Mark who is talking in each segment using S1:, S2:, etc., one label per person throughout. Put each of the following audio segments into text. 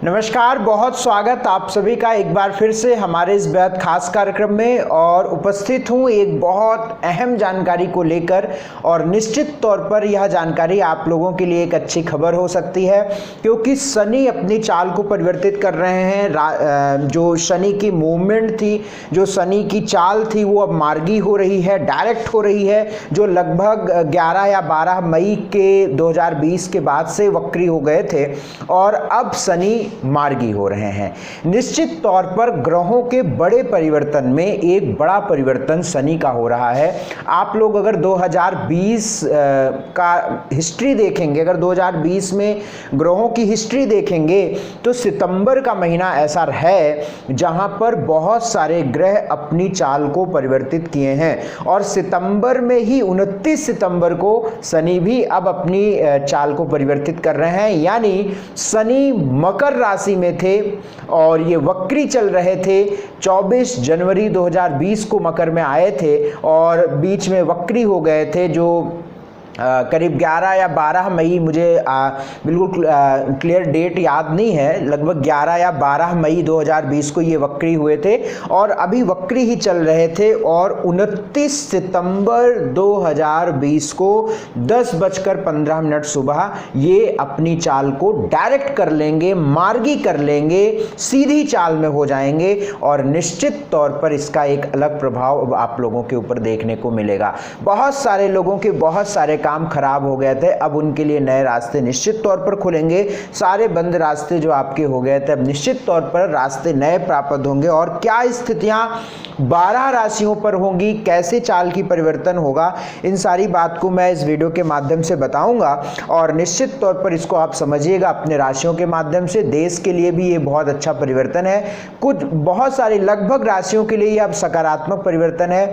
S1: नमस्कार, बहुत स्वागत आप सभी का एक बार फिर से हमारे इस बेहद खास कार्यक्रम में। और उपस्थित हूँ एक बहुत अहम जानकारी को लेकर, और निश्चित तौर पर यह जानकारी आप लोगों के लिए एक अच्छी खबर हो सकती है, क्योंकि शनि अपनी चाल को परिवर्तित कर रहे हैं। जो शनि की मूवमेंट थी, जो शनि की चाल थी, वो अब मार्गी हो रही है, डायरेक्ट हो रही है, जो लगभग 11 या 12 मई के 2020 के बाद से वक्री हो गए थे और अब शनि मार्गी हो रहे हैं। निश्चित तौर पर ग्रहों के बड़े परिवर्तन में एक बड़ा परिवर्तन शनि का हो रहा है। आप लोग अगर 2020 का हिस्ट्री देखेंगे, अगर 2020 में ग्रहों की हिस्ट्री देखेंगे, तो सितंबर का महीना ऐसा है जहां पर बहुत सारे ग्रह अपनी चाल को परिवर्तित किए हैं। और सितंबर में ही 29 सितंबर को शनि भी अब अपनी चाल को परिवर्तित कर रहे हैं। यानी शनि मकर राशि में थे और ये वक्री चल रहे थे। 24 जनवरी 2020 को मकर में आए थे और बीच में वक्री हो गए थे, जो करीब 11 या 12 मई, मुझे बिल्कुल क्लियर डेट याद नहीं है, लगभग 11 या 12 मई 2020 को ये वक्री हुए थे और अभी वक्री ही चल रहे थे। और 29 सितंबर 2020 को 10:15 सुबह ये अपनी चाल को डायरेक्ट कर लेंगे, मार्गी कर लेंगे, सीधी चाल में हो जाएंगे और निश्चित तौर पर इसका एक अलग प्रभाव आप लोगों के ऊपर देखने को मिलेगा। बहुत सारे लोगों के बहुत सारे काम खराब हो गए थे, अब उनके लिए नए रास्ते निश्चित तौर पर खुलेंगे। सारे बंद रास्ते जो आपके हो गए थे, अब निश्चित तौर पर रास्ते नए प्राप्त होंगे। और क्या स्थितियां 12 राशियों पर होंगी, कैसे चाल की परिवर्तन होगा, इन सारी बात को मैं इस वीडियो के माध्यम से बताऊंगा। और निश्चित तौर पर इसको आप समझिएगा अपने राशियों के माध्यम से। देश के लिए भी ये बहुत अच्छा परिवर्तन है। कुछ बहुत सारी लगभग राशियों के लिए ये अब सकारात्मक परिवर्तन है।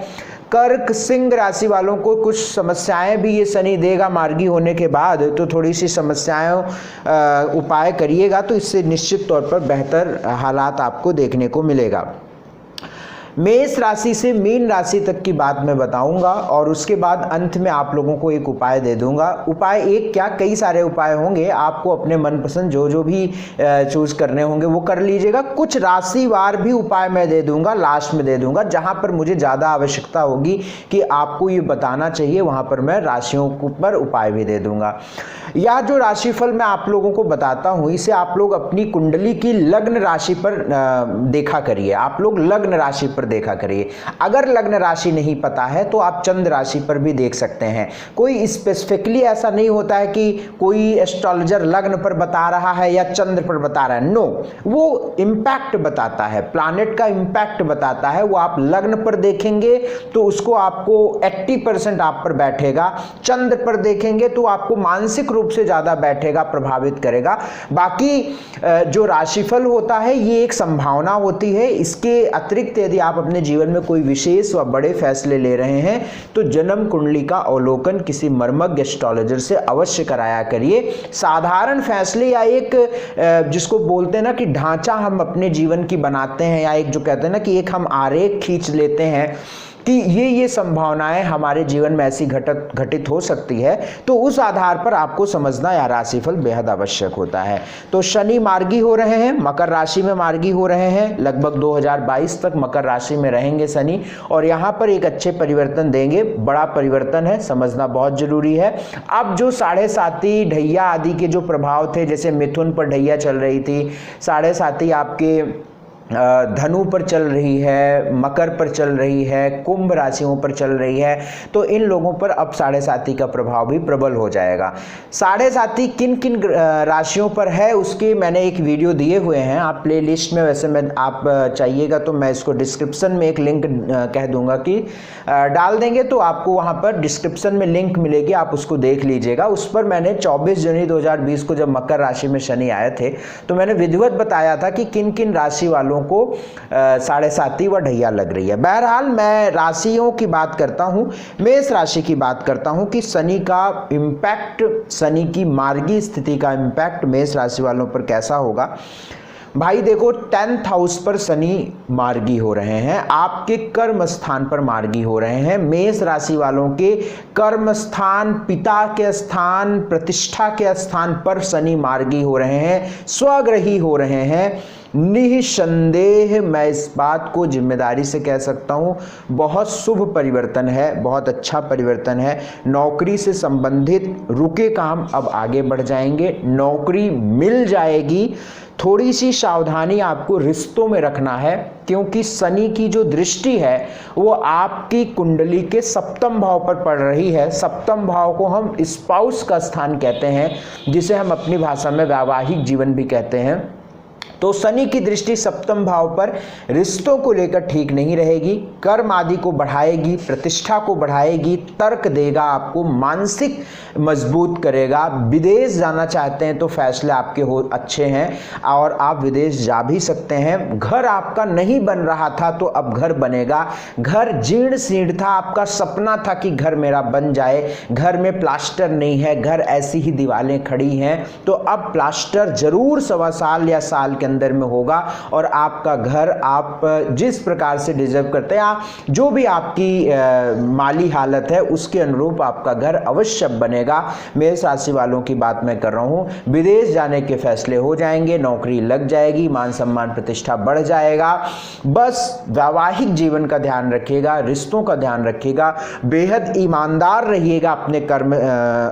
S1: कर्क सिंह राशि वालों को कुछ समस्याएं भी ये शनि देगा मार्गी होने के बाद, तो थोड़ी सी समस्याएं उपाय करिएगा तो इससे निश्चित तौर पर बेहतर हालात आपको देखने को मिलेगा। मेष राशि से मीन राशि तक की बात मैं बताऊंगा और उसके बाद अंत में आप लोगों को एक उपाय दे दूंगा। उपाय एक क्या, कई सारे उपाय होंगे, आपको अपने मनपसंद जो भी चूज करने होंगे वो कर लीजिएगा। कुछ राशिवार भी उपाय मैं दे दूंगा, लास्ट में दे दूंगा, जहां पर मुझे ज़्यादा आवश्यकता होगी कि आपको ये बताना चाहिए, वहां पर मैं राशियों पर उपाय भी दे दूंगा। यह जो राशिफल मैं आप लोगों को बताता हूं, इसे आप लोग अपनी कुंडली की लग्न राशि पर देखा करिए। आप लोग लग्न राशि पर देखा करिए। अगर लग्न राशि नहीं पता है तो आप चंद्र राशि पर भी देख सकते हैं। कोई स्पेसिफिकली ऐसा नहीं होता है कि कोई एस्ट्रोलॉजर लग्न पर बता रहा है या चंद्र पर बता रहा है। नो, वो इंपैक्ट बताता है, प्लैनेट का इंपैक्ट बताता है। वो आप लग्न पर देखेंगे तो उसको आपको 80% आप पर बैठेगा। चंद्र पर देखेंगे तो आपको मानसिक रूप से ज्यादा बैठेगा, प्रभावित करेगा। बाकी जो राशिफल होता है ये एक संभावना होती है। इसके अतिरिक्त यदि आप अपने जीवन में कोई विशेष व बड़े फैसले ले रहे हैं तो जन्म कुंडली का अवलोकन किसी मर्मज्ञ एस्ट्रोलॉजर से अवश्य कराया करिए। साधारण फैसले या एक जिसको बोलते हैं ना कि ढांचा हम अपने जीवन की बनाते हैं, या एक जो कहते हैं ना कि एक हम आरेख खींच लेते हैं कि ये संभावनाएं हमारे जीवन में ऐसी घटित हो सकती है, तो उस आधार पर आपको समझना या राशिफल बेहद आवश्यक होता है। तो शनि मार्गी हो रहे हैं, मकर राशि में मार्गी हो रहे हैं, लगभग 2022 तक मकर राशि में रहेंगे शनि, और यहाँ पर एक अच्छे परिवर्तन देंगे। बड़ा परिवर्तन है, समझना बहुत जरूरी है। अब जो 7.5 ढैया आदि के जो प्रभाव थे, जैसे मिथुन पर ढैया चल रही थी, 7.5 आपके धनु पर चल रही है, मकर पर चल रही है, कुंभ राशियों पर चल रही है, तो इन लोगों पर अब 7.5 का प्रभाव भी प्रबल हो जाएगा। 7.5 किन किन राशियों पर है उसके मैंने एक वीडियो दिए हुए हैं, आप प्ले लिस्ट में, वैसे मैं आप चाहिएगा तो मैं इसको डिस्क्रिप्शन में एक लिंक कह दूंगा कि डाल देंगे, तो आपको वहां पर डिस्क्रिप्शन में लिंक मिलेगी, आप उसको देख लीजिएगा। उस पर मैंने 24 जनवरी 2020 को जब मकर राशि में शनि आए थे तो मैंने विधिवत बताया था कि किन किन राशि वालों को 7.5 व ढैया लग रही है। बहरहाल मैं राशियों की बात करता हूं, मेष राशि की बात करता हूं कि शनि का इंपैक्ट, शनि की मार्गी स्थिति का इंपैक्ट मेष राशि वालों पर कैसा होगा। भाई देखो 10th हाउस पर शनि मार्गी हो रहे हैं, आपके कर्म स्थान पर मार्गी हो रहे हैं। मेष राशि वालों के कर्म स्थान, पिता के स्थान, प्रतिष्ठा के स्थान पर शनि मार्गी हो रहे हैं, स्वग्रही हो रहे हैं। निसंदेह मैं इस बात को जिम्मेदारी से कह सकता हूँ, बहुत शुभ परिवर्तन है, बहुत अच्छा परिवर्तन है। नौकरी से संबंधित रुके काम अब आगे बढ़ जाएंगे, नौकरी मिल जाएगी। थोड़ी सी सावधानी आपको रिश्तों में रखना है, क्योंकि शनि की जो दृष्टि है वो आपकी कुंडली के सप्तम भाव पर पड़ रही है। सप्तम भाव को हम स्पाउस का स्थान कहते हैं, जिसे हम अपनी भाषा में वैवाहिक जीवन भी कहते हैं। तो शनि की दृष्टि सप्तम भाव पर रिश्तों को लेकर ठीक नहीं रहेगी, कर्म आदि को बढ़ाएगी, प्रतिष्ठा को बढ़ाएगी, तर्क देगा, आपको मानसिक मजबूत करेगा। विदेश जाना चाहते हैं तो फैसले आपके अच्छे हैं और आप विदेश जा भी सकते हैं। घर आपका नहीं बन रहा था तो अब घर बनेगा। घर जीर्ण शीर्ण था, आपका सपना था कि घर मेरा बन जाए, घर में प्लास्टर नहीं है, घर ऐसी ही दीवारें खड़ी हैं, तो अब प्लास्टर जरूर 1.25 साल या साल के अंदर में होगा और आपका घर आप जिस प्रकार से डिजर्व करते हैं, जो भी आपकी माली हालत है उसके अनुरूप आपका घर अवश्य बनेगा। मेष राशि वालों की बात मैं कर रहा हूं। विदेश जाने के फैसले हो जाएंगे, नौकरी लग जाएगी, मान सम्मान प्रतिष्ठा बढ़ जाएगा। बस वैवाहिक जीवन का ध्यान रखिएगा, रिश्तों का ध्यान रखिएगा, बेहद ईमानदार रहिएगा अपने कर्म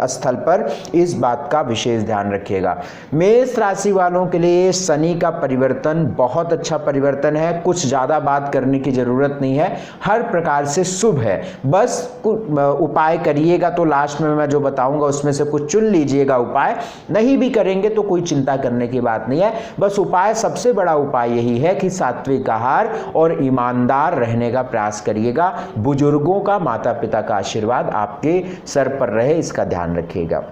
S1: स्थल पर, इस बात का विशेष ध्यान रखिएगा। मेष राशि वालों के लिए शनि का परिवर्तन बहुत अच्छा परिवर्तन है, कुछ ज्यादा बात करने की जरूरत नहीं है, हर प्रकार से शुभ है। बस उपाय करिएगा तो लास्ट में मैं जो बताऊंगा उसमें से कुछ चुन लीजिएगा उपाय, नहीं भी करेंगे तो कोई चिंता करने की बात नहीं है। बस उपाय, सबसे बड़ा उपाय यही है कि सात्विक आहार और ईमानदार रहने का प्रयास करिएगा। बुजुर्गों का, माता पिता का आशीर्वाद आपके सर पर रहे, इसका ध्यान रखिएगा।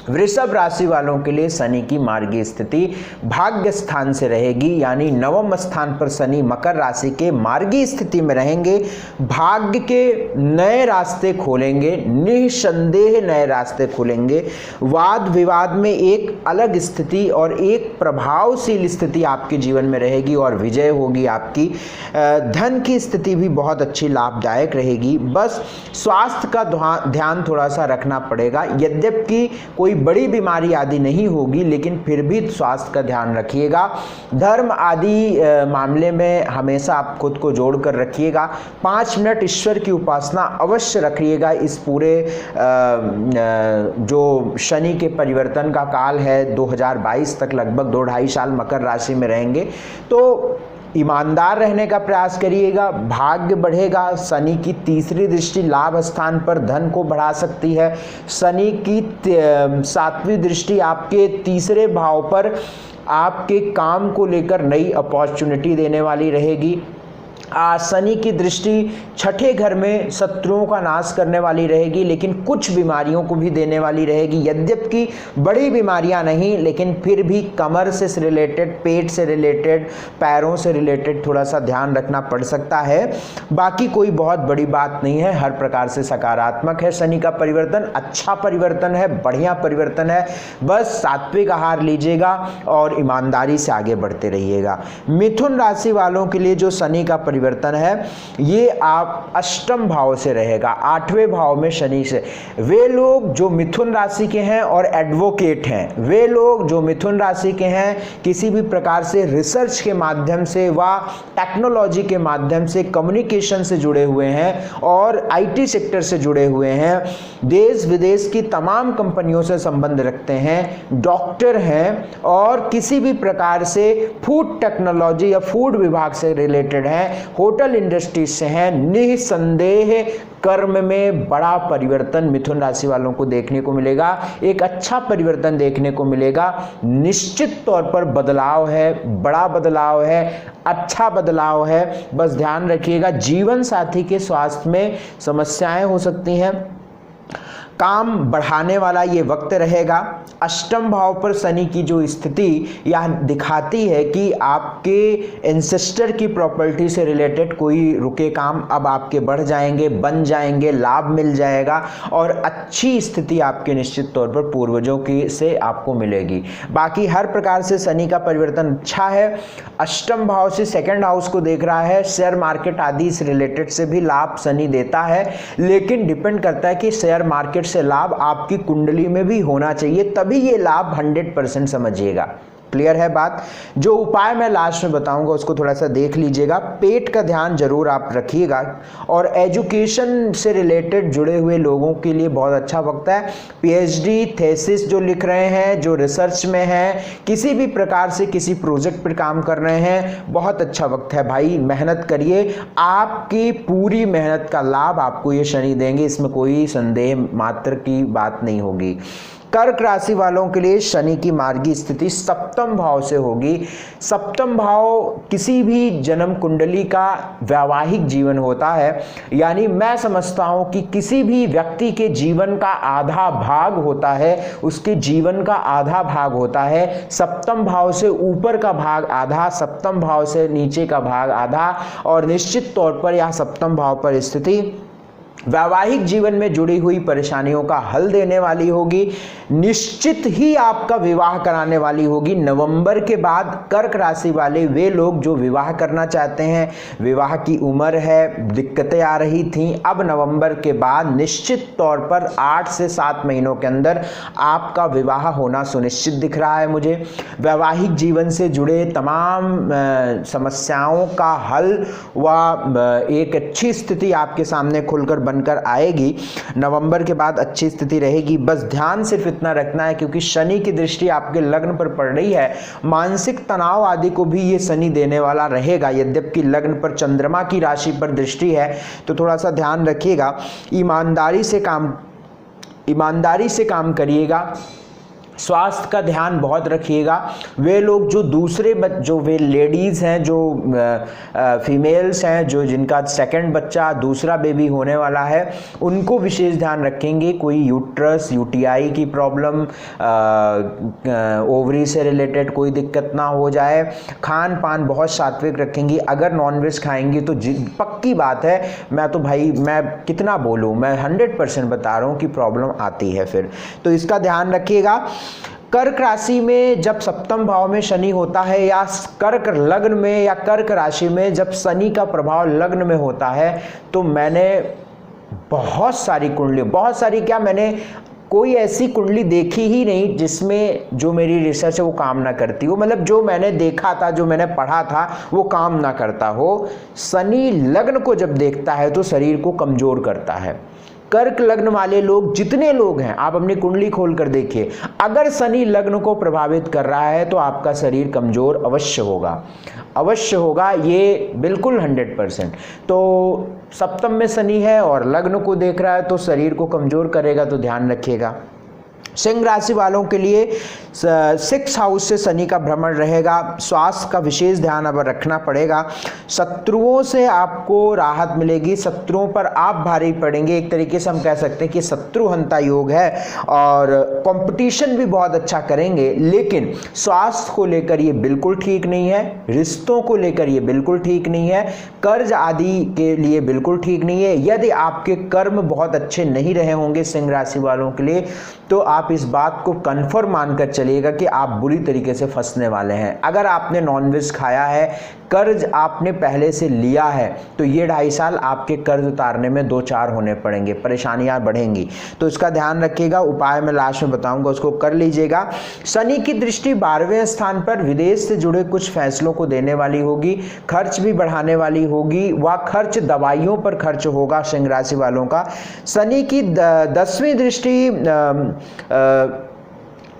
S1: वृषभ राशि वालों के लिए शनि की मार्गी स्थिति भाग्य स्थान से रहेगी, यानी नवम स्थान पर शनि मकर राशि के मार्गी स्थिति में रहेंगे। भाग्य के नए रास्ते खोलेंगे, निसंदेह नए रास्ते खोलेंगे। वाद विवाद में एक अलग स्थिति और एक प्रभावशील स्थिति आपके जीवन में रहेगी और विजय होगी आपकी। धन की स्थिति भी बहुत अच्छी, लाभदायक रहेगी। बस स्वास्थ्य का ध्यान थोड़ा सा रखना पड़ेगा, यद्यपि कोई बड़ी बीमारी आदि नहीं होगी, लेकिन फिर भी स्वास्थ्य का ध्यान रखिएगा। धर्म आदि मामले में हमेशा आप खुद को जोड़ कर रखिएगा। 5 मिनट ईश्वर की उपासना अवश्य रखिएगा। इस पूरे जो शनि के परिवर्तन का काल है 2022 तक, लगभग 2-2.5 साल मकर राशि में रहेंगे, तो ईमानदार रहने का प्रयास करिएगा। भाग्य बढ़ेगा। शनि की तीसरी दृष्टि लाभ स्थान पर धन को बढ़ा सकती है। शनि की 7वीं दृष्टि आपके तीसरे भाव पर आपके काम को लेकर नई अपॉर्चुनिटी देने वाली रहेगी। शनि की दृष्टि 6ठे घर में शत्रुओं का नाश करने वाली रहेगी, लेकिन कुछ बीमारियों को भी देने वाली रहेगी। यद्यपि बड़ी बीमारियां नहीं, लेकिन फिर भी कमर से रिलेटेड, पेट से रिलेटेड, पैरों से रिलेटेड थोड़ा सा ध्यान रखना पड़ सकता है। बाकी कोई बहुत बड़ी बात नहीं है, हर प्रकार से सकारात्मक है। शनि का परिवर्तन अच्छा परिवर्तन है, बढ़िया परिवर्तन है। बस सात्विक आहार लीजिएगा और ईमानदारी से आगे बढ़ते रहिएगा। मिथुन राशि वालों के लिए जो शनि का परिवर्तन है, ये आप अष्टम भाव से रहेगा, 8वें भाव में शनि से। वे लोग जो मिथुन राशि के हैं और एडवोकेट हैं, वे लोग जो मिथुन राशि के हैं, किसी भी प्रकार से रिसर्च के माध्यम से व टेक्नोलॉजी के माध्यम से, कम्युनिकेशन से जुड़े हुए हैं और आईटी सेक्टर से जुड़े हुए हैं, देश विदेश की तमाम कंपनियों से संबंध रखते हैं, डॉक्टर हैं और किसी भी प्रकार से फूड टेक्नोलॉजी या फूड विभाग से रिलेटेड हैं, होटल इंडस्ट्री से हैं, निसंदेह कर्म में बड़ा परिवर्तन मिथुन राशि वालों को देखने को मिलेगा। एक अच्छा परिवर्तन देखने को मिलेगा। निश्चित तौर पर बदलाव है, बड़ा बदलाव है, अच्छा बदलाव है। बस ध्यान रखिएगा, जीवन साथी के स्वास्थ्य में समस्याएं हो सकती हैं, काम बढ़ाने वाला ये वक्त रहेगा। अष्टम भाव पर शनि की जो स्थिति यह दिखाती है कि आपके एंसेस्टर की प्रॉपर्टी से रिलेटेड कोई रुके काम अब आपके बढ़ जाएंगे, बन जाएंगे, लाभ मिल जाएगा और अच्छी स्थिति आपके निश्चित तौर पर पूर्वजों की से आपको मिलेगी। बाकी हर प्रकार से शनि का परिवर्तन अच्छा है। अष्टम भाव से सेकंड हाउस को देख रहा है, शेयर मार्केट आदि से रिलेटेड से भी लाभ शनि देता है, लेकिन डिपेंड करता है कि शेयर मार्केट से लाभ आपकी कुंडली में भी होना चाहिए, तभी ये लाभ 100% समझिएगा। क्लियर है बात। जो उपाय मैं लास्ट में बताऊंगा उसको थोड़ा सा देख लीजिएगा। पेट का ध्यान जरूर आप रखिएगा और एजुकेशन से रिलेटेड जुड़े हुए लोगों के लिए बहुत अच्छा वक्त है। पीएचडी थेसिस जो लिख रहे हैं, जो रिसर्च में हैं, किसी भी प्रकार से किसी प्रोजेक्ट पर काम कर रहे हैं, बहुत अच्छा वक्त है भाई। मेहनत करिए, आपकी पूरी मेहनत का लाभ आपको ये शनि देंगे, इसमें कोई संदेह मात्र की बात नहीं होगी। कर्क राशि वालों के लिए शनि की मार्गी स्थिति सप्तम भाव से होगी। सप्तम भाव किसी भी जन्म कुंडली का वैवाहिक जीवन होता है, यानी मैं समझता हूं कि किसी भी व्यक्ति के जीवन का आधा भाग होता है, उसके जीवन का आधा भाग होता है। सप्तम भाव से ऊपर का भाग आधा, सप्तम भाव से नीचे का भाग आधा, और निश्चित तौर पर यह सप्तम भाव पर स्थिति वैवाहिक जीवन में जुड़ी हुई परेशानियों का हल देने वाली होगी। निश्चित ही आपका विवाह कराने वाली होगी। नवंबर के बाद कर्क राशि वाले वे लोग जो विवाह करना चाहते हैं, विवाह की उम्र है, दिक्कतें आ रही थीं, अब नवंबर के बाद निश्चित तौर पर 8 से 7 महीनों के अंदर आपका विवाह होना सुनिश्चित दिख रहा है मुझे। वैवाहिक जीवन से जुड़े तमाम समस्याओं का हल व एक अच्छी स्थिति आपके सामने खुलकर बनकर आएगी। नवंबर के बाद अच्छी स्थिति रहेगी। बस ध्यान सिर्फ इतना रखना है, क्योंकि शनि की दृष्टि आपके लग्न पर पड़ रही है, मानसिक तनाव आदि को भी ये शनि देने वाला रहेगा। यद्यपि लग्न पर चंद्रमा की राशि पर दृष्टि है, तो थोड़ा सा ध्यान रखिएगा। ईमानदारी से काम करिएगा। स्वास्थ्य का ध्यान बहुत रखिएगा। वे लोग जो दूसरे जो वे लेडीज़ हैं, जो फीमेल्स हैं, जो जिनका सेकंड बच्चा, दूसरा बेबी होने वाला है, उनको विशेष ध्यान रखेंगे। कोई यूट्रस, यूटीआई की प्रॉब्लम, ओवरी से रिलेटेड कोई दिक्कत ना हो जाए। खान पान बहुत सात्विक रखेंगी। अगर नॉनवेज खाएंगी तो पक्की बात है, मैं तो भाई मैं कितना बोलूँ, मैं 100% बता रहा हूँ कि प्रॉब्लम आती है फिर, तो इसका ध्यान रखिएगा। कर्क राशि में जब सप्तम भाव में शनि होता है, या कर्क लग्न में या कर्क राशि में जब शनि का प्रभाव लग्न में होता है, तो मैंने बहुत सारी कुंडली, बहुत सारी क्या, मैंने कोई ऐसी कुंडली देखी ही नहीं जिसमें जो मेरी रिसर्च है वो काम ना करती हो। मतलब जो मैंने देखा था, जो मैंने पढ़ा था, वो काम ना करता हो। शनि लग्न को जब देखता है तो शरीर को कमजोर करता है। कर्क लग्न वाले लोग, जितने लोग हैं, आप अपनी कुंडली खोलकर देखिए, अगर शनि लग्न को प्रभावित कर रहा है तो आपका शरीर कमजोर अवश्य होगा, अवश्य होगा, ये बिल्कुल 100%। तो सप्तम में शनि है और लग्न को देख रहा है तो शरीर को कमजोर करेगा, तो ध्यान रखिएगा। सिंह राशि वालों के लिए 6 हाउस से शनि का भ्रमण रहेगा। स्वास्थ्य का विशेष ध्यान अब रखना पड़ेगा। शत्रुओं से आपको राहत मिलेगी, शत्रुओं पर आप भारी पड़ेंगे। एक तरीके से हम कह सकते हैं कि शत्रुहंता योग है, और कंपटीशन भी बहुत अच्छा करेंगे। लेकिन स्वास्थ्य को लेकर ये बिल्कुल ठीक नहीं है, रिश्तों को लेकर ये बिल्कुल ठीक नहीं है, कर्ज आदि के लिए बिल्कुल ठीक नहीं है। यदि आपके कर्म बहुत अच्छे नहीं रहे होंगे सिंह राशि वालों के लिए, तो आप इस बात को कन्फर्म मानकर चलिएगा कि आप बुरी तरीके से फंसने वाले हैं। अगर आपने नॉनवेज खाया है, कर्ज आपने पहले से लिया है, तो ये 2.5 साल आपके कर्ज उतारने में 2-4 होने पड़ेंगे, परेशानियां बढ़ेंगी, तो इसका ध्यान रखिएगा। उपाय मैं लास्ट में बताऊंगा, उसको कर लीजिएगा। शनि की दृष्टि 12वें स्थान पर विदेश से जुड़े कुछ फैसलों को देने वाली होगी, खर्च भी बढ़ाने वाली होगी। वह खर्च दवाइयों पर खर्च होगा सिंह राशि वालों का। शनि की 10वीं दृष्टि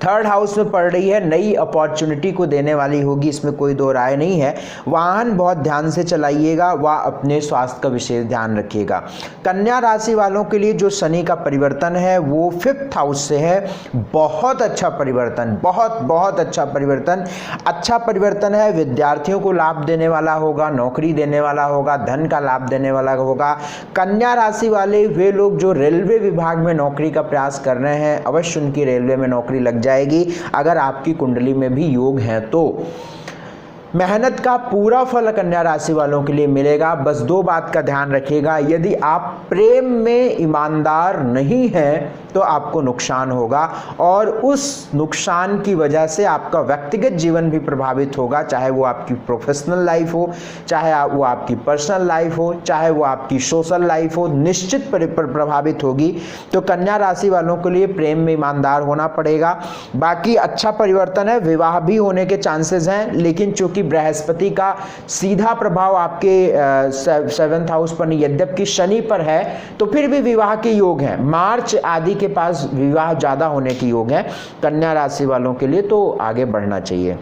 S1: थर्ड हाउस में पड़ रही है, नई अपॉर्चुनिटी को देने वाली होगी, इसमें कोई दो राय नहीं है। वाहन बहुत ध्यान से चलाइएगा, व अपने स्वास्थ्य का विशेष ध्यान रखिएगा। कन्या राशि वालों के लिए जो शनि का परिवर्तन है वो 5th हाउस से है। बहुत अच्छा परिवर्तन, बहुत अच्छा परिवर्तन, अच्छा परिवर्तन है। विद्यार्थियों को लाभ देने वाला होगा, नौकरी देने वाला होगा, धन का लाभ देने वाला होगा। कन्या राशि वाले वे लोग जो रेलवे विभाग में नौकरी का प्रयास कर रहे हैं, अवश्य उनकी रेलवे में नौकरी लग जाएगी अगर आपकी कुंडली में भी योग है तो। मेहनत का पूरा फल कन्या राशि वालों के लिए मिलेगा। बस 2 बात का ध्यान रखिएगा, यदि आप प्रेम में ईमानदार नहीं हैं तो आपको नुकसान होगा, और उस नुकसान की वजह से आपका व्यक्तिगत जीवन भी प्रभावित होगा, चाहे वो आपकी प्रोफेशनल लाइफ हो, चाहे वो आपकी पर्सनल लाइफ हो, चाहे वो आपकी सोशल लाइफ हो, निश्चित प्रभावित होगी। तो कन्या राशि वालों के लिए प्रेम में ईमानदार होना पड़ेगा। बाकी अच्छा परिवर्तन है, विवाह भी होने के चांसेस हैं, लेकिन चूंकि बृहस्पति का सीधा प्रभाव आपके 7th हाउस पर नहीं, यद्यपि शनि पर है, तो फिर भी विवाह के योग हैं। मार्च आदि के पास विवाह ज्यादा होने के योग है कन्या राशि वालों के लिए, तो आगे बढ़ना चाहिए।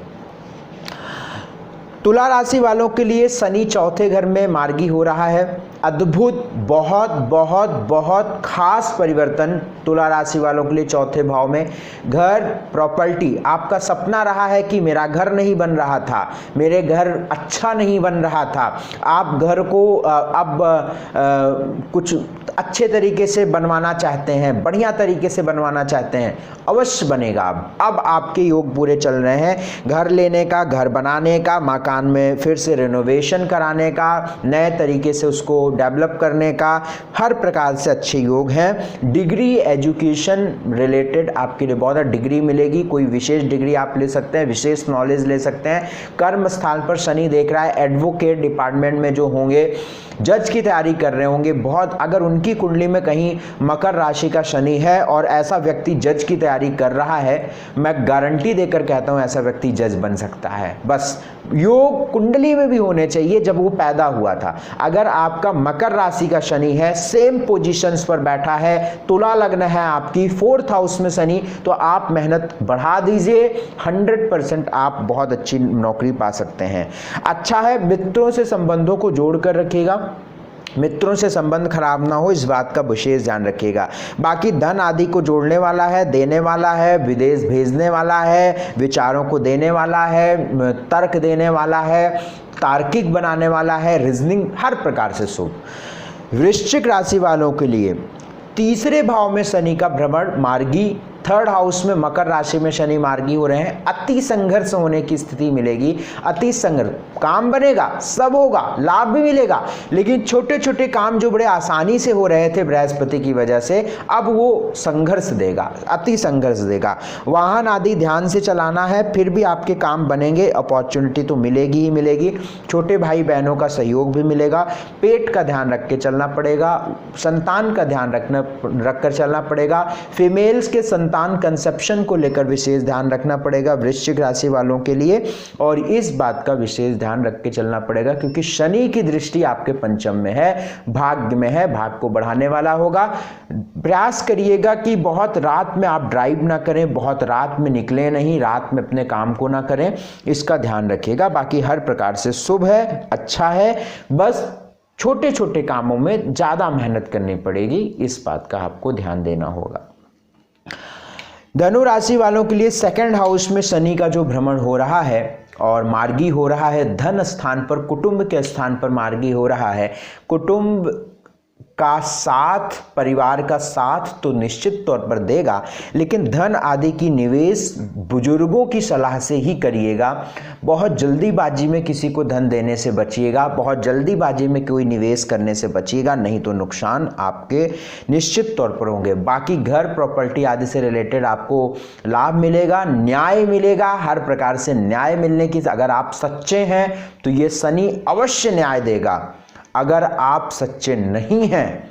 S1: तुला राशि वालों के लिए शनि 4थे घर में मार्गी हो रहा है। अद्भुत, बहुत खास परिवर्तन तुला राशि वालों के लिए 4थे भाव में। घर, प्रॉपर्टी, आपका सपना रहा है कि मेरा घर नहीं बन रहा था, मेरे घर अच्छा नहीं बन रहा था, आप घर को अब कुछ अच्छे तरीके से बनवाना चाहते हैं, बढ़िया तरीके से बनवाना चाहते हैं, अवश्य बनेगा। अब आपके योग पूरे चल रहे हैं, घर लेने का, घर बनाने का, मकान में फिर से रेनोवेशन कराने का, नए तरीके से उसको डेवलप करने का, हर प्रकार से अच्छे योग हैं। डिग्री, एजुकेशन रिलेटेड आपके लिए बहुत डिग्री मिलेगी, कोई विशेष डिग्री आप ले सकते हैं, विशेष नॉलेज ले सकते हैं। कर्म स्थान पर शनि देख रहा है, एडवोकेट डिपार्टमेंट में जो होंगे, जज की तैयारी कर रहे होंगे, बहुत, अगर उनकी कुंडली में कहीं मकर राशि का शनि है और ऐसा व्यक्ति जज की तैयारी कर रहा है, मैं गारंटी देकर कहता हूं ऐसा व्यक्ति जज बन सकता है। बस योग कुंडली में भी होने चाहिए जब वो पैदा हुआ था। अगर आपका मकर राशि का शनि है, सेम पोजीशंस पर बैठा है, तुला लग्न है आपकी, 4th हाउस में शनि, तो आप मेहनत बढ़ा दीजिए, 100% आप बहुत अच्छी नौकरी पा सकते हैं। अच्छा है, मित्रों से संबंधों को जोड़कर रखिएगा, मित्रों से संबंध खराब ना हो, इस बात का विशेष ध्यान रखिएगा। बाकी धन आदि को जोड़ने वाला है, देने वाला है, विदेश भेजने वाला है, विचारों को देने वाला है, तर्क देने वाला है, तार्किक बनाने वाला है, रीजनिंग, हर प्रकार से शुभ। वृश्चिक राशि वालों के लिए 3रे भाव में शनि का भ्रमण मार्गी, 3rd हाउस में मकर राशि में शनि मार्गी हो रहे हैं। अति संघर्ष होने की स्थिति मिलेगी, अति संघर्ष, काम बनेगा, सब होगा, लाभ भी मिलेगा, लेकिन छोटे छोटे काम जो बड़े आसानी से हो रहे थे बृहस्पति की वजह से, अब वो संघर्ष देगा, अति संघर्ष देगा। वाहन आदि ध्यान से चलाना है, फिर भी आपके काम बनेंगे, अपॉर्चुनिटी तो मिलेगी ही मिलेगी। छोटे भाई बहनों का सहयोग भी मिलेगा। पेट का ध्यान रख के चलना पड़ेगा, संतान का ध्यान रखकर चलना पड़ेगा। फीमेल्स के संतान कंसेप्शन को लेकर विशेष ध्यान रखना पड़ेगा वृश्चिक राशि वालों के लिए, और इस बात का विशेष ध्यान रख के चलना पड़ेगा क्योंकि शनि की दृष्टि आपके पंचम में है, भाग्य में है, भाग्य को बढ़ाने वाला होगा। प्रयास करिएगा कि बहुत रात में आप ड्राइव ना करें, बहुत रात में निकलें नहीं, रात में अपने काम को ना करें, इसका ध्यान रखिएगा। बाकी हर प्रकार से शुभ है, अच्छा है, बस छोटे छोटे कामों में ज्यादा मेहनत करनी पड़ेगी, इस बात का आपको ध्यान देना होगा। धनु राशि वालों के लिए 2nd हाउस में शनि का जो भ्रमण हो रहा है और मार्गी हो रहा है, धन स्थान पर, कुटुंब के स्थान पर मार्गी हो रहा है। कुटुंब का साथ, परिवार का साथ तो निश्चित तौर पर देगा, लेकिन धन आदि की निवेश बुजुर्गों की सलाह से ही करिएगा। बहुत जल्दीबाजी में किसी को धन देने से बचिएगा, बहुत जल्दीबाजी में कोई निवेश करने से बचिएगा, नहीं तो नुकसान आपके निश्चित तौर पर होंगे। बाकी घर, प्रॉपर्टी आदि से रिलेटेड आपको लाभ मिलेगा, न्याय मिलेगा, हर प्रकार से न्याय मिलने की, अगर आप सच्चे हैं तो ये शनि अवश्य न्याय देगा। अगर आप सच्चे नहीं हैं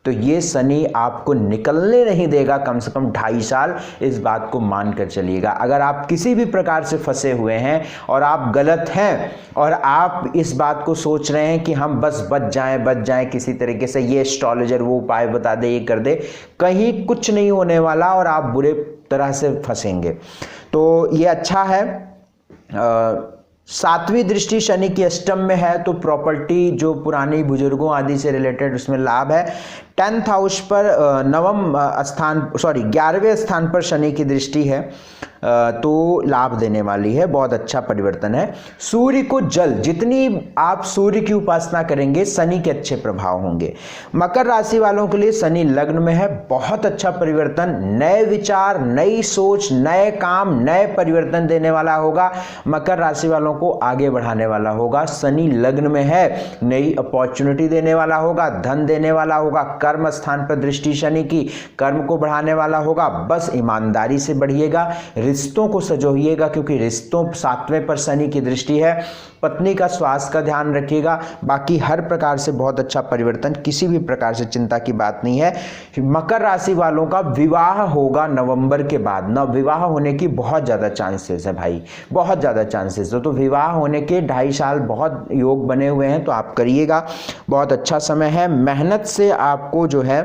S1: तो ये शनि आपको निकलने नहीं देगा कम से कम 2.5 साल, इस बात को मानकर चलिएगा। अगर आप किसी भी प्रकार से फंसे हुए हैं और आप गलत हैं और आप इस बात को सोच रहे हैं कि हम बस बच जाएं किसी तरीके से, ये एस्ट्रोलॉजर वो उपाय बता दे, ये कर दे, कहीं कुछ नहीं होने वाला और आप बुरे तरह से फंसेंगे। तो ये अच्छा है। सातवीं दृष्टि शनि की अष्टम में है तो प्रॉपर्टी जो पुरानी बुजुर्गों आदि से रिलेटेड उसमें लाभ है। 10th हाउस पर 11वें स्थान पर शनि की दृष्टि है तो लाभ देने वाली है, बहुत अच्छा परिवर्तन है। सूर्य को जल, जितनी आप सूर्य की उपासना करेंगे शनि के अच्छे प्रभाव होंगे। मकर राशि वालों के लिए शनि लग्न में है, बहुत अच्छा परिवर्तन, नए विचार, नई सोच, नए काम, नए परिवर्तन देने वाला होगा। मकर राशि वालों को आगे बढ़ाने वाला होगा। शनि लग्न में है, नई अपॉर्चुनिटी देने वाला होगा, धन देने वाला होगा। कर्म स्थान पर दृष्टि शनि की, कर्म को बढ़ाने वाला होगा। बस ईमानदारी से बढ़िएगा, रिश्तों को सजोइएगा क्योंकि रिश्तों 7वें पर शनि की दृष्टि है। पत्नी का स्वास्थ्य का ध्यान रखिएगा। बाकी हर प्रकार से बहुत अच्छा परिवर्तन, किसी भी प्रकार से चिंता की बात नहीं है। मकर राशि वालों का विवाह होगा नवंबर के बाद, न विवाह होने की बहुत ज़्यादा चांसेस है भाई, बहुत ज़्यादा चांसेस है। तो विवाह होने के 2.5 साल बहुत योग बने हुए हैं तो आप करिएगा, बहुत अच्छा समय है। मेहनत से आपको जो है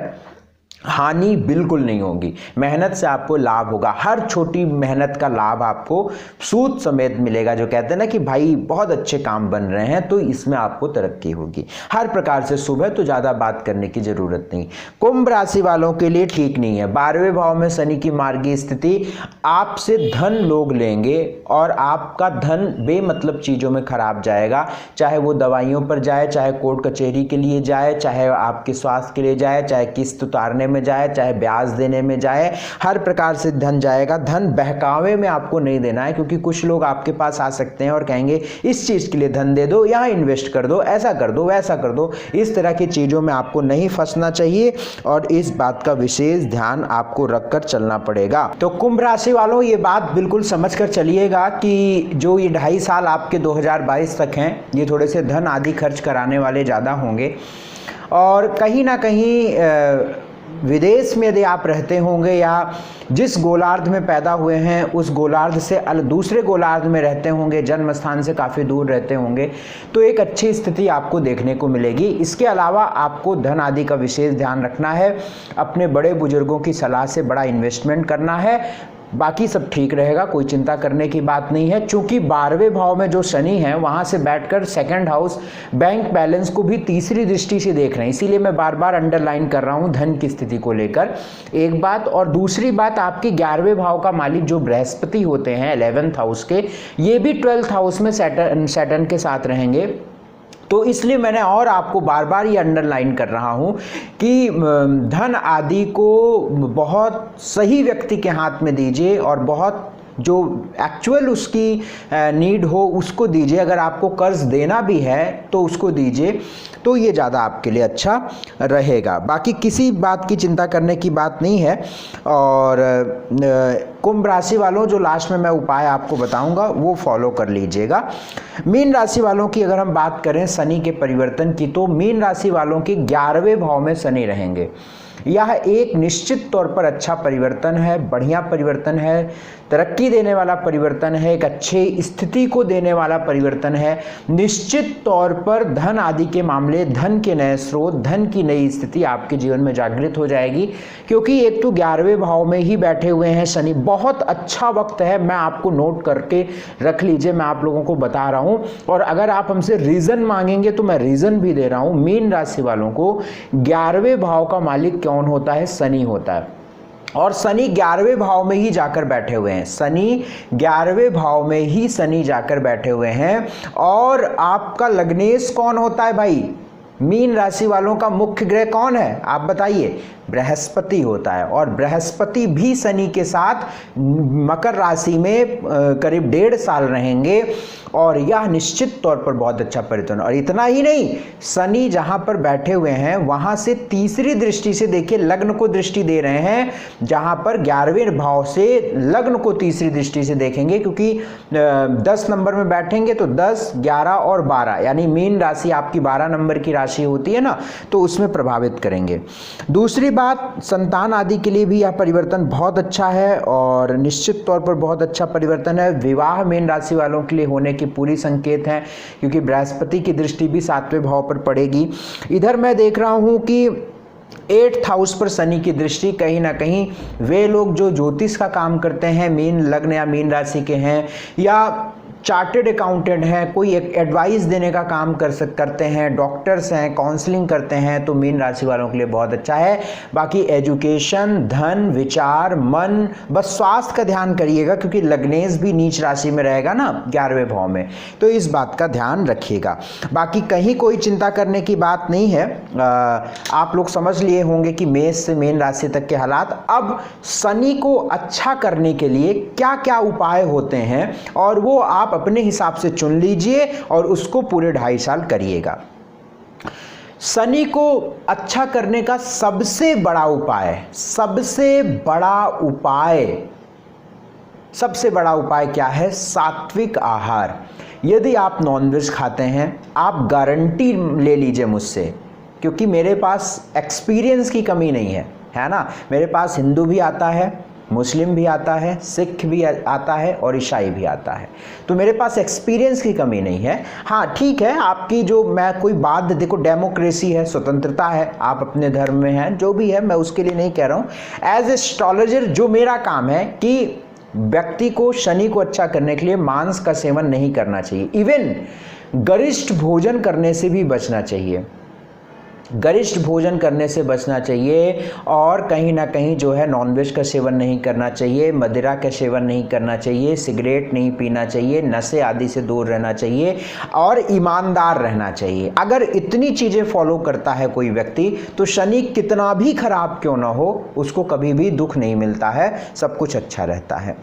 S1: हानि बिल्कुल नहीं होगी, मेहनत से आपको लाभ होगा। हर छोटी मेहनत का लाभ आपको सूद समेत मिलेगा। जो कहते हैं ना कि भाई बहुत अच्छे काम बन रहे हैं तो इसमें आपको तरक्की होगी। हर प्रकार से शुभ है तो ज़्यादा बात करने की ज़रूरत नहीं। कुंभ राशि वालों के लिए ठीक नहीं है। 12वें भाव में शनि की मार्गी स्थिति, आपसे धन लोग लेंगे और आपका धन बेमतलब चीज़ों में खराब जाएगा, चाहे वो दवाइयों पर जाए, चाहे कोर्ट कचहरी के लिए जाए, चाहे आपके स्वास्थ्य के लिए जाए, चाहे किस्त उतारने में जाए, चाहे ब्याज देने में जाए, हर प्रकार से धन जाएगा। धन बहकावे में आपको नहीं देना है क्योंकि कुछ लोग आपके पास आ सकते हैं और कहेंगे इस चीज़ के लिए धन दे दो, यहाँ इन्वेस्ट कर दो, ऐसा कर दो, वैसा कर दो। इस तरह की चीज़ों में आपको नहीं फंसना चाहिए और इस बात का विशेष ध्यान आपको रखकर चलना पड़ेगा। तो कुंभ राशि वालों ये बात बिल्कुल समझ कर चलिएगा कि जो ये 2.5 साल आपके 2022 तक हैं, ये थोड़े से धन आदि खर्च कराने वाले ज़्यादा होंगे और कहीं ना कहीं विदेश में यदि आप रहते होंगे या जिस गोलार्ध में पैदा हुए हैं उस गोलार्ध से दूसरे गोलार्ध में रहते होंगे, जन्म स्थान से काफ़ी दूर रहते होंगे, तो एक अच्छी स्थिति आपको देखने को मिलेगी। इसके अलावा आपको धन आदि का विशेष ध्यान रखना है, अपने बड़े बुजुर्गों की सलाह से बड़ा इन्वेस्टमेंट करना है। बाकी सब ठीक रहेगा, कोई चिंता करने की बात नहीं है। चूंकि 12वें भाव में जो शनि है वहां से बैठकर 2nd हाउस बैंक बैलेंस को भी तीसरी दृष्टि से देख रहे हैं, इसीलिए मैं बार बार अंडरलाइन कर रहा हूं धन की स्थिति को लेकर, एक बात। और दूसरी बात, आपके 11वें भाव का मालिक जो बृहस्पति होते हैं 11th हाउस के, ये भी 12th हाउस में सैटर्न के साथ रहेंगे। तो इसलिए मैंने और आपको बार बार ये अंडरलाइन कर रहा हूँ कि धन आदि को बहुत सही व्यक्ति के हाथ में दीजिए और बहुत जो एक्चुअल उसकी नीड हो उसको दीजिए। अगर आपको कर्ज देना भी है तो उसको दीजिए, तो ये ज़्यादा आपके लिए अच्छा रहेगा। बाकी किसी बात की चिंता करने की बात नहीं है। और कुंभ राशि वालों, जो लास्ट में मैं उपाय आपको बताऊंगा वो फॉलो कर लीजिएगा। मीन राशि वालों की अगर हम बात करें शनि के परिवर्तन की, तो मीन राशि वालों के 11वें भाव में शनि रहेंगे। यह एक निश्चित तौर पर अच्छा परिवर्तन है, बढ़िया परिवर्तन है, तरक्की देने वाला परिवर्तन है, एक अच्छी स्थिति को देने वाला परिवर्तन है। निश्चित तौर पर धन आदि के मामले, धन के नए स्रोत, धन की नई स्थिति आपके जीवन में जागृत हो जाएगी क्योंकि एक तो 11वें भाव में ही बैठे हुए हैं शनि। बहुत अच्छा वक्त है, मैं आपको नोट करके रख लीजिए, मैं आप लोगों को बता रहा हूं। और अगर आप हमसे रीजन मांगेंगे तो मैं रीजन भी दे रहा हूं। मीन राशि वालों को 11वें भाव का मालिक कौन होता है? शनि होता है। और शनि 11वें भाव में ही जाकर बैठे हुए हैं, शनि 11वें भाव में ही शनि जाकर बैठे हुए हैं। और आपका लग्नेश कौन होता है भाई? मीन राशि वालों का मुख्य ग्रह कौन है आप बताइए? बृहस्पति होता है। और बृहस्पति भी शनि के साथ मकर राशि में करीब 1.5 साल रहेंगे और यह निश्चित तौर पर बहुत अच्छा परिवर्तन। और इतना ही नहीं, शनि जहां पर बैठे हुए हैं वहां से तीसरी दृष्टि से देखिए लग्न को दृष्टि दे रहे हैं, जहां पर 11वें भाव से लग्न को तीसरी दृष्टि से देखेंगे क्योंकि 10 नंबर में बैठेंगे तो 10, 11 और 12, यानी मीन राशि आपकी 12 नंबर की राशि होती है ना, तो उसमें प्रभावित करेंगे। दूसरी बात, संतान आदि के लिए भी यह परिवर्तन बहुत अच्छा है और निश्चित तौर पर बहुत अच्छा परिवर्तन है। विवाह मीन राशि वालों के लिए होने की पूरी संकेत हैं क्योंकि बृहस्पति की दृष्टि भी 7वें भाव पर पड़ेगी। इधर मैं देख रहा हूं कि 8th हाउस पर शनि की दृष्टि, कहीं ना कहीं वे लोग जो ज्योतिष का काम करते हैं, मीन लग्न या मीन राशि के हैं, या चार्टेड अकाउंटेंट हैं, कोई एक एडवाइस देने का काम करते हैं, डॉक्टर्स हैं, काउंसलिंग करते हैं, तो मीन राशि वालों के लिए बहुत अच्छा है। बाकी एजुकेशन, धन, विचार, मन, बस स्वास्थ्य का ध्यान करिएगा, क्योंकि लग्नेश भी नीच राशि में रहेगा ना 11वें भाव में, तो इस बात का ध्यान रखिएगा। बाकी कहीं कोई चिंता करने की बात नहीं है। आप लोग समझ लिए होंगे कि मेष से मीन राशि तक के हालात। अब शनि को अच्छा करने के लिए क्या क्या उपाय होते हैं, और वो आप अपने हिसाब से चुन लीजिए और उसको पूरे 2.5 साल करिएगा। शनि को अच्छा करने का सबसे बड़ा उपाय क्या है? सात्विक आहार। यदि आप नॉनवेज खाते हैं, आप गारंटी ले लीजिए मुझसे, क्योंकि मेरे पास एक्सपीरियंस की कमी नहीं है ना। मेरे पास हिंदू भी आता है, मुस्लिम भी आता है, सिख भी आता है और ईसाई भी आता है, तो मेरे पास एक्सपीरियंस की कमी नहीं है। हाँ ठीक है, आपकी जो मैं कोई बात, देखो डेमोक्रेसी है, स्वतंत्रता है, आप अपने धर्म में हैं, जो भी है, मैं उसके लिए नहीं कह रहा हूँ। एज एस्ट्रोलॉजर जो मेरा काम है कि व्यक्ति को शनि को अच्छा करने के लिए मांस का सेवन नहीं करना चाहिए, इवन गरिष्ठ भोजन करने से भी बचना चाहिए, गरिष्ठ भोजन करने से बचना चाहिए, और कहीं ना कहीं जो है नॉनवेज का सेवन नहीं करना चाहिए, मदिरा का सेवन नहीं करना चाहिए, सिगरेट नहीं पीना चाहिए, नशे आदि से दूर रहना चाहिए, और ईमानदार रहना चाहिए। अगर इतनी चीज़ें फॉलो करता है कोई व्यक्ति, तो शनि कितना भी खराब क्यों ना हो, उसको कभी भी दुख नहीं मिलता है, सब कुछ अच्छा रहता है।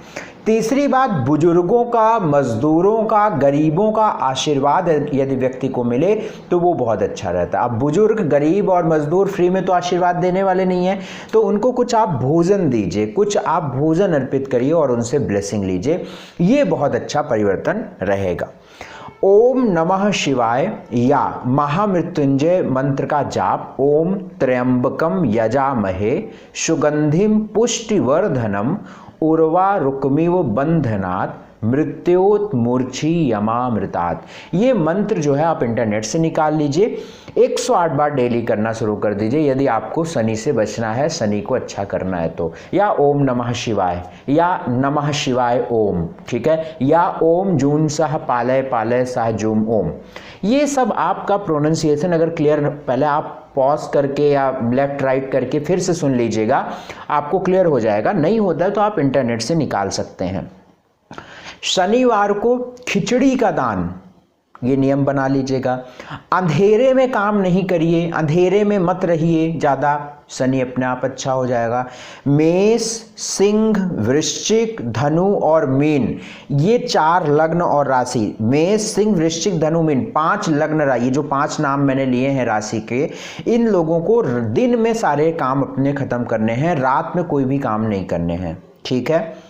S1: तीसरी बात, बुजुर्गों का, मजदूरों का, गरीबों का आशीर्वाद यदि व्यक्ति को मिले तो वो बहुत अच्छा रहता है। अब बुजुर्ग, गरीब और मजदूर फ्री में तो आशीर्वाद देने वाले नहीं हैं, तो उनको कुछ आप भोजन दीजिए, कुछ आप भोजन अर्पित करिए और उनसे ब्लेसिंग लीजिए, ये बहुत अच्छा परिवर्तन रहेगा। ओम नमः शिवाय या महामृत्युंजय मंत्र का जाप, ओम त्र्यंबकम यजामहे सुगंधिम पुष्टिवर्धनम उर्वा रुक्मिव बंधनात् मृत्योत मूर्छी यमामृतात्। ये मंत्र जो है आप इंटरनेट से निकाल लीजिए, 108 बार डेली करना शुरू कर दीजिए यदि आपको शनि से बचना है, शनि को अच्छा करना है तो। या ओम नमः शिवाय, या नमः शिवाय ओम, ठीक है, या ओम जून सह पालय पालय सह जूम ओम। ये सब आपका प्रोनाउंसिएशन अगर क्लियर, पहले आप पॉज करके या लेफ्ट राइट करके फिर से सुन लीजिएगा, आपको क्लियर हो जाएगा। नहीं होता है तो आप इंटरनेट से निकाल सकते हैं। शनिवार को खिचड़ी का दान, ये नियम बना लीजिएगा। अंधेरे में काम नहीं करिए, अंधेरे में मत रहिए ज़्यादा, शनि अपने आप अच्छा हो जाएगा। मेष, सिंह, वृश्चिक, धनु और मीन, ये 4 लग्न और राशि, मेष, सिंह, वृश्चिक, धनु, मीन, 5 लग्न, ये जो 5 नाम मैंने लिए हैं राशि के, इन लोगों को दिन में सारे काम अपने खत्म करने हैं, रात में कोई भी काम नहीं करने हैं, ठीक है।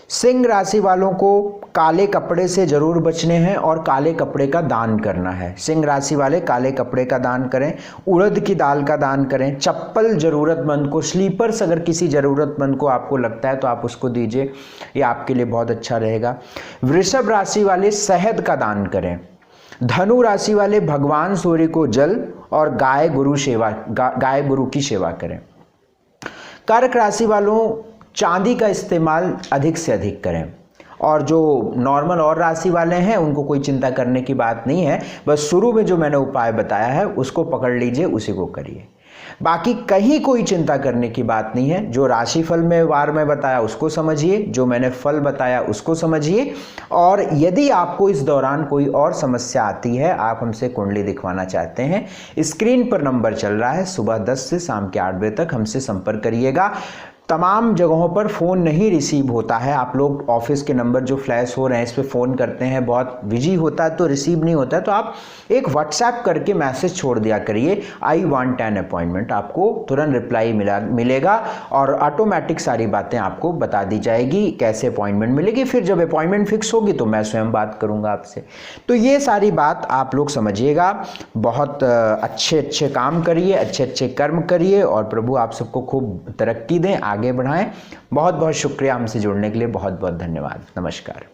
S1: सिंह राशि वालों को काले कपड़े से जरूर बचने हैं और काले कपड़े का दान करना है। सिंह राशि वाले काले कपड़े का दान करें, उड़द की दाल का दान करें, चप्पल जरूरतमंद को, स्लीपर्स अगर किसी ज़रूरतमंद को आपको लगता है तो आप उसको दीजिए, ये आपके लिए बहुत अच्छा रहेगा। वृषभ राशि वाले शहद का दान करें। धनु राशि वाले भगवान सूर्य को जल और गाय गुरु की सेवा करें। कर्क राशि वालों चांदी का इस्तेमाल अधिक से अधिक करें, और जो नॉर्मल और राशि वाले हैं उनको कोई चिंता करने की बात नहीं है, बस शुरू में जो मैंने उपाय बताया है उसको पकड़ लीजिए, उसी को करिए। बाकी कहीं कोई चिंता करने की बात नहीं है। जो राशिफल में वार में बताया उसको समझिए, जो मैंने फल बताया उसको समझिए, और यदि आपको इस दौरान कोई और समस्या आती है, आप हमसे कुंडली दिखवाना चाहते हैं, स्क्रीन पर नंबर चल रहा है, सुबह 10 से शाम के 8 बजे तक हमसे संपर्क करिएगा। तमाम जगहों पर फ़ोन नहीं रिसीव होता है, आप लोग ऑफिस के नंबर जो फ्लैश हो रहे हैं इस पर फ़ोन करते हैं, बहुत बिजी होता है तो रिसीव नहीं होता है, तो आप एक व्हाट्सएप करके मैसेज छोड़ दिया करिए, आई वांट एन अपॉइंटमेंट, आपको तुरंत रिप्लाई मिलेगा और ऑटोमेटिक सारी बातें आपको बता दी जाएगी, कैसे अपॉइंटमेंट मिलेगी। फिर जब अपॉइंटमेंट फिक्स होगी तो मैं स्वयं बात करूँगा आपसे। तो ये सारी बात आप लोग समझिएगा, बहुत अच्छे अच्छे काम करिए, अच्छे अच्छे कर्म करिए, और प्रभु आप सबको खूब तरक्की दें, आगे बढ़ाएं। बहुत बहुत शुक्रिया हमसे जुड़ने के लिए, बहुत बहुत धन्यवाद। नमस्कार।